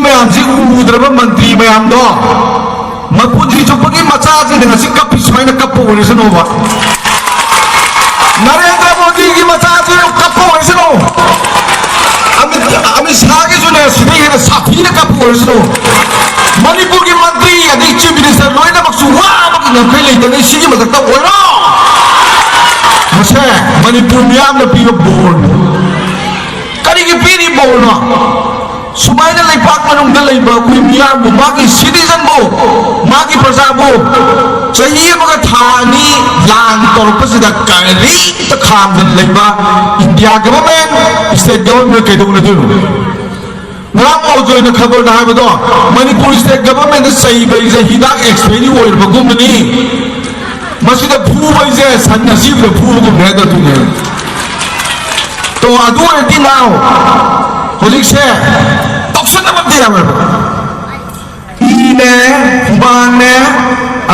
ma'am से उद्रब मंत्री ma'am दो मपुंजी चुपकी मचा से ngasi kapi soina kapu orisano Narendra Modi की मचा से kapu orisano अमित शाह की जो ने सुबह ये साथी ने kapu orisano मणिपुर की मंत्री अभी चीफ मिनिस्टर लोइना मक्सुवा मकी नफे लेते नहीं सी मतलब तब ओरो मुझे मणिपुर मैम ने पीरो बोल करी की पीरी बोलना सुमाइना लेपाक मनुंगदा लेबा कुई मियाम बु मागी सिटीजन बु मागी प्रजा बु चही मगा थानी लान तोरपसिदा करी त खामदन लेबा इंडिया गवर्नमेंट स्टेट गवर्नमेंट के दोने दुनु नाम ओजोय न खबर ना हाबदो मणिपुर स्टेट गवर्नमेंट सही बई जे हिदाक एक्सपेरी ओइर बगुमनी मसिदा फुबई जे सन्नसीब द फुबगु नेदा दुने तो अदु एति नाउ होलिक से ऑप्शन नंबर दिया मेरे इने बाने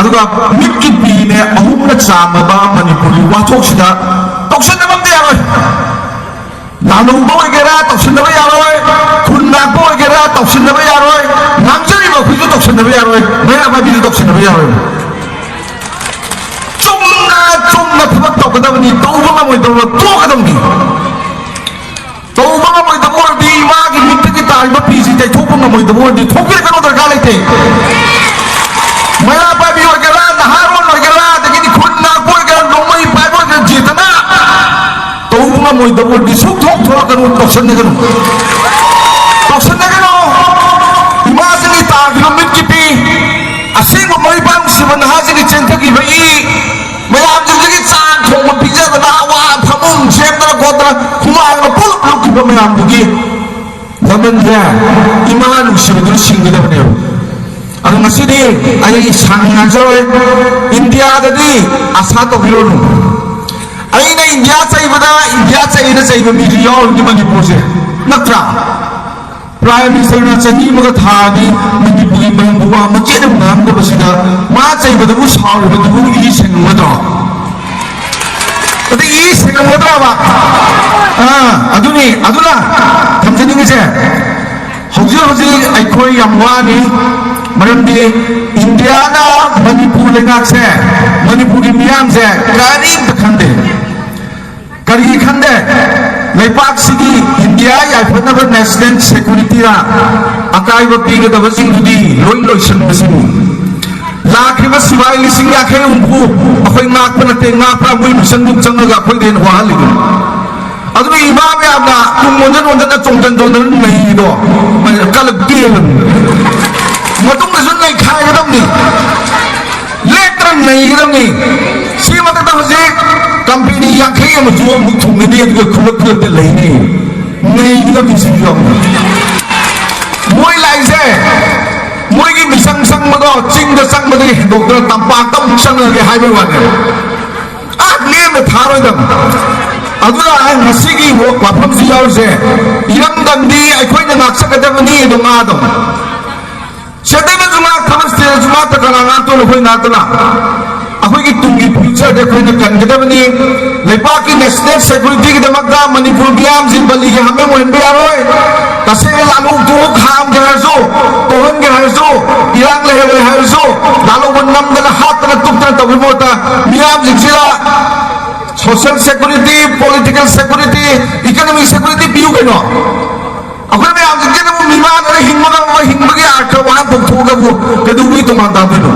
अदुगा मिक्की पीने अहुम न चामबा मणिपुरी वाथोक सिदा ऑप्शन नंबर दिया मेरे नानु बोय गेरा ऑप्शन नंबर यारोय खुन्ना बोय गेरा ऑप्शन नंबर यारोय नामजरी बो खुजु ऑप्शन नंबर यारोय मैं आबा बिदि ऑप्शन नंबर यारोय चुमना थबक तोकदबनी तौबा मोय तौबा तोकदमनी तौबा मोय तौबा दी मागी मित्तकी ताइबा पीसी ते थोपम मोय तौबा दी थोके कनो दरकार लेते मया पाबी वगैरह नहारो वगैरह दगिनी खुन्ना बोय गेरा नोमई पाइबो जे जेतना तौबा मोय तौबा दी सुख थोक थोक कनो तोसन ने कनो इमासनी तागिनो मित्तकी पी असेंगो मोय पाम सिबन हाजिनी चेंथकी भई मैम जिंदगी चांद थोंग पिज्जा बना वा फमुंग शेमना गोदरा खुमांग पुल पुल की मैम दुगी जमन जे इमान उसिबदु सिंगदबने अदु मसिदि आइ सांगना जय इंडिया ददि आशा तो बिरोनु आइना इंडिया चाइना चाइबा भिडियो नि मणिपुर से नत्रा प्राइम मिनिस्टर ना चनी मग थानी मणिपुरी मंगुवा मचेदम नाम को बसिदा मा चाइबदु साउबदु ई सेंगमदो अदि ई सेंगमदो बा अदुना थमजनिंग जे हौजी आइखोय यामवानी मरमदि इंडिया ना मणिपुर लेगाक से मणिपुरी मियाम से गारी खंदे करी खंदे लेपाक सिगी इंडिया याफनब नेशनल सिक्योरिटी रा अकाइब पीगदब सिंगुदी लोइ लोइसन बसिमु लाखिबा सिवाय लिसिंग याखे उंबु अखोय नाक पनते नाक मुइ मिशन दुक चंगगा अखोय देन वालिगु अदु इमाम याबना कुमोजन ओजन चोंजन जोन नहीं दो कल गेल मतुम गजन नहीं खायगदमनी लेत्रम नहीं गदमनी सीमत द हजे कंपनी याखे मजो मुथुंगनी अदु खुलक लेनी नहीं गदम सियो मोय लाइजे मोय की मिशन संग मदो चिंग द संग मदे डॉक्टर तंपाक तम संग के हाइवे वाने आगले में थारोदम अदुरा मसिगी वाफम सियाव से इरम दंदी अखोय न नाक्सकदबनी दुमादम सदैव जुमा थमस्ते जुमा तकना तो लखोय नातना अखोय की तुंगी फ्यूचर दे खोय न कंगदबनी लेपा की नेशनल सिक्योरिटी की दमकदा मणिपुर बियाम जिबली के हमें मोहनबे यारोय तसे लालू तो खाम जहरजो तोहन के हरजो इराक लेहे हरजो लालू बनम दन हाथ न तुतन तबमोता बियाम जिला social security political security economic security बियु कनो अखोय में आम जिके न मिमान रे हिंगबगे आठ वा थोगबु कदुबी तो मानता बनो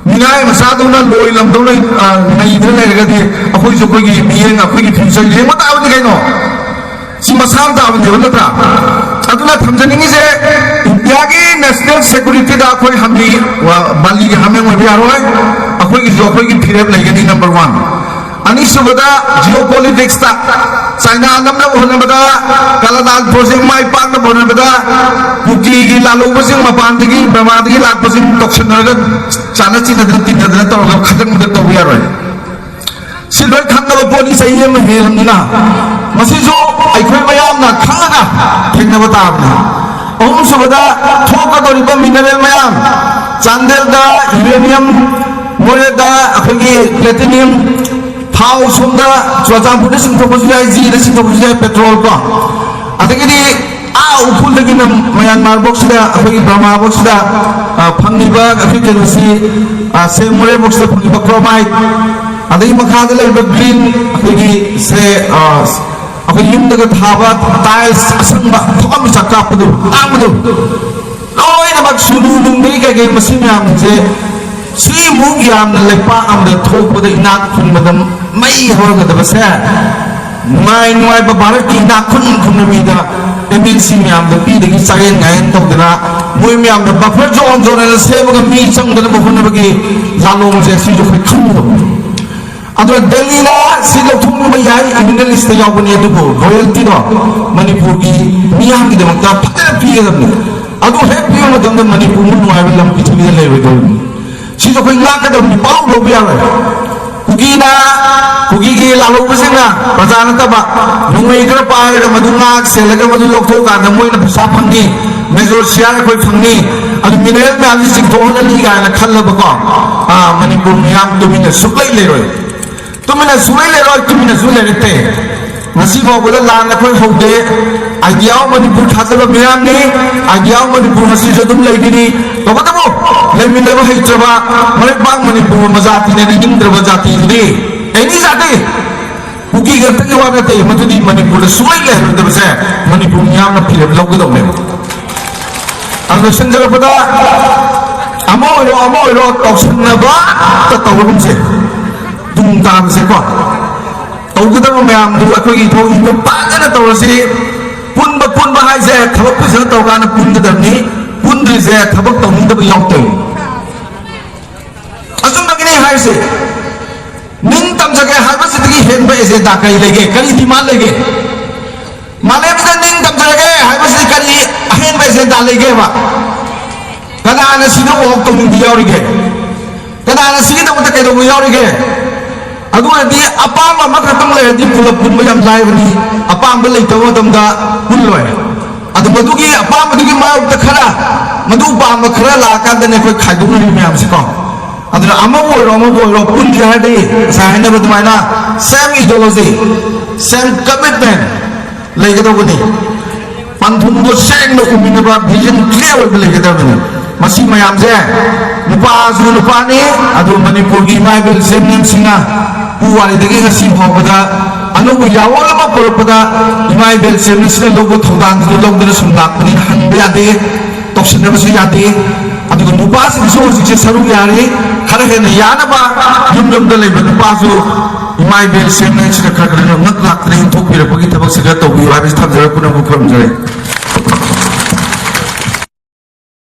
मिनाय मसादुना लोय लमदोन नहीं इधर लेगदी अखोय जो कोई मियें अखोय की फ्यूचर ये मत आवनि कनो सि मसाम तावनि नत्रा अदुना थमजनिंग से इंडिया की नेशनल सिक्योरिटी दा अखोय हमनी बाली के हमें मोय यारोय अखोय की जो अखोय की फिरेब लेगदी नंबर 1 अनिसुबदा जियोपॉलिटिक्स ता चाइना नमना होनबदा कलादान प्रोजेक्ट माइ पाक होनबदा कुकी की लालुबसिंग मपानदगी ब्रह्मादगी लाकबसिंग टॉक्सनरग चाना चिना तिनदन तो खतन मद तो यारोय सिल्वर खंगब पोनी सही में हेलमना मसिजो आइखोय मयाम ना खाना ठेंगब ताबना ओम सुबदा थोकदोरिबा मिनरल मयाम चांदेल दा यूरेनियम मोयदा अखोगी प्लेटिनियम थाव सुंदा चुआचामपुर सिंथोपसु जाय जी सिंथोपसु जाय पेट्रोल को अदगिदी ꯎꯈ꯭ꯔꯨꯜꯗꯒꯤꯅ ꯃꯌꯥꯟꯃꯥꯔꯐꯥꯎꯁꯤꯗ ꯑꯩꯈꯣꯏꯒꯤ ꯕꯔꯃꯥꯐꯥꯎꯁꯤꯗ ꯐꯪꯉꯤꯕ ꯑꯩꯈꯣꯏ ꯀꯩꯅꯣꯁꯤ ꯁꯦꯃꯣꯔꯦꯐꯥꯎꯁꯤꯗ ꯐꯪꯉꯤꯕ ꯀ꯭ꯔꯣꯃꯥꯏꯠ ꯑꯗꯒꯤ ꯃꯈꯥꯗ ꯂꯩꯕ ꯒ꯭ꯔꯤꯟ ꯑꯩꯈꯣꯏꯒꯤ ꯑꯩꯈꯣꯏ ꯌꯨꯝꯗꯒ ꯊꯥꯕ ꯇꯥꯏꯜꯁ ꯑꯁꯪꯕ ꯊꯣꯛꯑꯝ ꯃꯆꯥ ꯀꯥꯞꯄꯗꯨ ꯑꯉꯥꯡꯕꯗꯨ ꯂꯣꯏꯅꯃꯛ ꯁꯨꯅꯨ ꯅꯨꯡꯗꯒꯤ ꯀꯩꯀꯩ ꯃꯁꯤ ꯃꯌꯥꯝꯁꯦ ꯁꯤꯃꯨꯛ ꯌꯥꯝꯅ ꯂꯩꯄꯥꯛ ꯑꯃꯗ ꯊꯣꯛꯄꯗ ꯏꯅꯥꯛ ꯈꯨꯟꯕꯗ ꯃꯩ ꯍꯧꯔꯒꯗꯕꯁꯦ ꯅꯨꯡꯉꯥꯏꯕ ꯚꯥꯔꯠꯀꯤ ꯏꯅꯥꯛ ꯈꯨꯟꯕ ꯃꯤꯗ MNC ꯃꯌꯥꯝꯗ ꯄꯤꯗꯒꯤ ꯆꯥꯌꯦꯟ ꯉꯥꯌꯦꯟ ꯇꯧꯗꯅ ꯃꯣꯏ ꯃꯌꯥꯝꯗ ꯕꯐꯔ ꯖꯣꯟ ꯖꯣꯟꯅ ꯁꯦꯝꯃꯒ ꯃꯤ ꯆꯪꯗꯅꯕ ꯍꯣꯠꯅꯕꯒꯤ ꯂꯥꯂꯣꯡꯁꯦ ꯁꯤꯁꯨ ꯑꯩꯈꯣꯏ ꯈꯪꯒꯗꯕꯅꯤ ꯑꯗꯨꯅ ꯗꯦꯜꯂꯤꯅ ꯁꯤ ꯂꯧꯊꯣꯛꯅꯕ ꯌꯥꯏ ꯏꯟꯗꯤꯌꯟ ꯂꯤꯁꯇ ꯌꯥꯎꯕꯅꯤ ꯑꯗꯨꯕꯨ ꯔꯣꯌꯦꯜꯇꯤꯗꯣ ꯃꯅꯤꯄꯨꯔꯒꯤ ꯃꯤꯌꯥꯝꯒꯤꯗꯃꯛꯇ ꯐꯖꯅ ꯄꯤꯒꯗꯕꯅꯤ ꯑꯗꯨ ꯍꯦꯛ ꯄꯤꯕ ꯃꯇꯝꯗ ꯃꯅꯤꯄꯨꯔꯅ ꯅꯨꯡꯉꯥꯏꯕ ꯂꯝ ꯄ꯭ꯔꯤꯊꯤꯕꯤꯗ ꯂꯩꯔꯣꯏꯗꯧꯔꯤꯕꯅꯤ ꯁꯤꯁꯨ ꯑꯩꯈꯣꯏ ꯉꯥꯛꯀꯗꯕꯅꯤ ꯄꯥꯎ ꯂꯧꯕ ꯌꯥꯔꯣꯏ ꯀꯨꯀꯤꯒꯤ ꯂꯥꯜꯍꯧꯕꯁꯤꯡꯅ ꯄ꯭ꯔꯖꯥ ꯅꯠꯇꯕ ꯅꯣꯡꯃꯩ ꯈꯔ ꯄꯥꯏꯔꯒ ꯃꯗꯨ ꯉꯥꯛ ꯁꯦꯜꯂꯒ ꯃꯗꯨ ꯂꯧꯊꯣꯛꯑꯀꯥꯟꯗ ꯃꯣꯏꯅ ꯄꯩꯁꯥ ꯐꯪꯅꯤ ꯃꯦꯖꯣꯔ ꯁꯤꯌꯥꯔ ꯑꯩꯈꯣꯏ ꯐꯪꯅꯤ ꯑꯗꯨ ꯃꯤꯅꯔꯦꯜ ꯃꯌꯥꯝꯁꯤ ꯆꯤꯡꯊꯣꯛꯍꯜꯂꯅꯤ ꯀꯥꯏꯅ ꯈꯜꯂꯕꯀꯣ ꯃꯅꯤꯄꯨꯔ ꯃꯤꯌꯥꯝ ꯇꯨꯃꯤꯟꯅ ꯁꯨꯛꯂꯩ ꯂꯩꯔꯣꯏ ꯇꯨꯃꯤꯟꯅꯁꯨ ꯂꯩꯔꯛꯇꯦ ꯉꯁꯤ ꯐꯥꯎꯕꯗ ꯂꯥꯟ ꯑꯩꯈꯣꯏ ꯍꯧꯗꯦ ꯑꯥꯏꯗꯤꯌꯥ ꯃꯅꯤꯄꯨꯔ ꯊꯥꯖꯕ ꯃꯤꯌꯥꯝꯅꯤ ꯑꯥꯏꯗꯤꯌꯥ ꯃꯅꯤꯄꯨꯔ ꯉꯁꯤꯁꯨ ꯑꯗꯨꯝ ꯂꯩꯒꯅꯤ ꯇꯧꯕꯇꯕꯨ ꯂꯩꯃꯤꯟꯅꯕ ꯍꯩꯇ꯭ꯔꯕ ꯃꯔꯩꯕꯥꯛ ꯃꯅꯤꯄꯨꯔ ꯃꯖꯥꯇꯤꯅ ꯅꯤꯡꯗ꯭ꯔꯕ ꯖꯥꯇꯤꯗꯨꯗꯤ ꯑꯦꯅꯤ ꯖꯥꯇꯤ ꯀꯨꯀꯤ ꯈꯛꯇꯒꯤ ꯋꯥ ꯅꯠꯇꯦ ꯃꯗꯨꯗꯤ ꯃꯅꯤꯄꯨꯔꯗ ꯁꯨꯡꯂꯩ ꯂꯩꯍꯟꯗꯕꯁꯦ ꯃꯅꯤꯄꯨꯔ ꯃꯤꯌꯥꯝꯅ ꯐꯤꯔꯦꯞ ꯂꯧꯒꯗꯧꯅꯦꯕ ꯑꯗꯨ ꯂꯣꯏꯁꯤꯟꯖꯔꯛꯄꯗ ꯑꯃ ꯑꯣꯏꯔꯣ ꯇꯧꯁꯤꯟꯅꯕ ꯇꯧꯔꯒꯨꯝꯁꯦ ꯇꯨꯡ ꯇꯥꯕꯁꯦꯀꯣ ꯇꯧꯒꯗꯕ ꯃꯌꯥꯝꯗꯨ ꯑꯩꯈꯣꯏꯒꯤ ꯊꯧꯔꯝꯗꯨ ꯐꯖꯅ ꯇꯧꯔꯁꯤ ꯄꯨꯟꯕ ꯍꯥꯏꯁꯦ ꯊꯕꯛ ꯐꯖꯅ ꯇꯧꯔꯀꯥꯟꯗ ꯄꯨꯟꯒꯗꯕꯅꯤ ꯄꯨꯟꯗ꯭ꯔꯤꯁꯦ ꯊꯕꯛ ꯇꯧꯅꯤꯡꯗꯕ ꯌꯥꯎꯗꯣꯏꯅꯤ ꯑꯆꯨꯝꯕꯒꯤꯅꯤ ꯍꯥꯏꯔꯤꯁꯦ ꯅꯤꯡ ꯇꯝꯖꯒꯦ ꯍꯥꯏꯕꯁꯤꯗꯒꯤ ꯍꯦꯟꯕ ꯑꯦꯖꯦꯟꯗꯥ ꯀꯔꯤ ꯂꯩꯒꯦ ꯀꯔꯤ ꯗꯤꯃꯥꯟ ꯂꯩꯒꯦ ꯃꯥꯂꯦꯝꯁꯤꯗ ꯅꯤꯡ ꯇꯝꯖꯔꯒꯦ ꯍꯥꯏꯕꯁꯤ ꯀꯔꯤ ꯑꯍꯦꯟꯕ ꯑꯦꯖꯦꯟꯗꯥ ꯂꯩꯒꯦꯕ ꯀꯅꯥꯅ ꯁꯤꯗ ꯋꯥꯛ ꯇꯧꯅꯤꯡꯕ ꯌꯥꯎꯔꯤꯒꯦ ꯀꯅꯥꯅ ꯁꯤꯒꯤꯗꯃꯛꯇ ꯀꯩꯗꯧꯕ ꯌꯥꯎꯔꯤꯒꯦ ꯑꯗꯨ ꯑꯣꯏꯔꯗꯤ ꯑꯄꯥꯝꯕ ꯑꯃꯈꯛꯇꯪ ꯂꯩꯔꯗꯤ ꯄꯨꯟꯕ ꯌꯥꯝ ꯂꯥꯏꯕꯅꯤ ꯑꯄꯥꯝꯕ ꯂꯩꯇꯕ ꯃꯇꯝꯗ ꯄꯨꯜꯂꯣꯏ ꯑꯗꯨꯃꯗꯨꯒꯤ ꯑꯄꯥꯝꯕꯗꯨꯒꯤ ꯃꯔꯛꯇ ꯈꯔ ꯃꯗꯨ ꯄꯥꯝꯕ ꯈꯔ ꯂꯥꯛꯑꯀꯥꯟꯗꯅꯦ ꯑꯩꯈꯣꯏ ꯈꯥꯏꯗꯣꯛꯅꯔꯤꯕ ꯃꯌꯥꯝꯁꯤꯀꯣ ꯑꯗꯨꯅ ꯑꯃꯕꯨ ꯑꯣꯏꯔꯣ ꯄꯨꯟꯒꯦ ꯍꯥꯏꯔꯗꯤ ꯉꯁꯥꯏ ꯍꯥꯏꯅꯕ ꯑꯗꯨꯃꯥꯏꯅ ꯁꯦꯝ ꯏꯗꯤꯑꯣꯂꯣꯖꯤ ꯁꯦꯝ ꯀꯃꯤꯠꯃꯦꯟ ꯂꯩꯒꯗꯧꯕꯅꯤ ꯄꯟꯊꯨꯡꯗꯣ ꯁꯦꯡꯅ ꯎꯃꯤꯟꯅꯕ ꯚꯤꯖꯟ ꯀ꯭ꯂꯤꯌꯥꯔ ꯑꯣꯏꯕ ꯂꯩꯒꯗꯕꯅꯤ ꯃꯁꯤ ꯃꯌꯥꯝꯁꯦ ꯅꯨꯄꯥꯁꯨ ꯅꯨꯄꯥꯅꯤ ꯑꯗꯨ ꯃꯅꯤꯄꯨꯔꯒꯤ ꯏꯃꯥ ꯏꯕꯦꯜ ꯆꯦꯝꯅꯦꯝꯁꯤꯡꯅ ꯄꯨꯋꯥꯔꯤꯗꯒꯤ ꯉꯁꯤ ꯐꯥꯎꯕꯗ ꯑꯅꯧꯕ ꯌꯥꯋꯣꯜ ꯑꯃ ꯄꯨꯔꯛꯄꯗ ꯏꯃꯥ ꯏꯕꯦꯜ ꯆꯦꯝꯅꯦꯝꯁꯤꯅ ꯂꯧꯕ ꯊꯧꯗꯥꯡꯗꯨ ꯂꯧꯗꯨꯅ ꯁꯨꯝ ꯂꯥꯛꯄꯅꯤꯅ ꯍꯟꯕ ꯌꯥꯗꯦ ꯇꯧꯁꯤꯟꯅꯕꯁꯨ ꯌꯥꯗꯦ ꯑꯗꯨꯒ ꯅꯨꯄꯥꯁꯤꯡꯁꯨ ꯍꯧꯖꯤꯛꯁꯦ ꯁꯔꯨꯛ ꯌꯥꯔꯤ ꯈꯔ ꯍꯦꯟꯅ ꯌꯥꯅꯕ ꯌꯨꯝꯗ ꯂꯩꯕ ꯅꯨꯄꯥꯁꯨ ꯏꯃꯥ ꯏꯕꯦꯜ ꯆꯦꯝꯅꯦꯝꯁꯤꯅ ꯈꯔ ꯉꯛ ꯂꯥꯛꯇꯅ ꯏꯟꯊꯣꯛꯄꯤꯔꯛꯄꯒꯤ ꯊꯕꯛꯁꯤ ꯈꯔ ꯇꯧꯕꯤꯌꯨ ꯍꯥꯏꯕꯁꯤ ꯊꯝꯖꯔꯒ ꯄꯨꯅꯃꯛ ꯈꯨꯔꯨꯝꯖꯔꯤ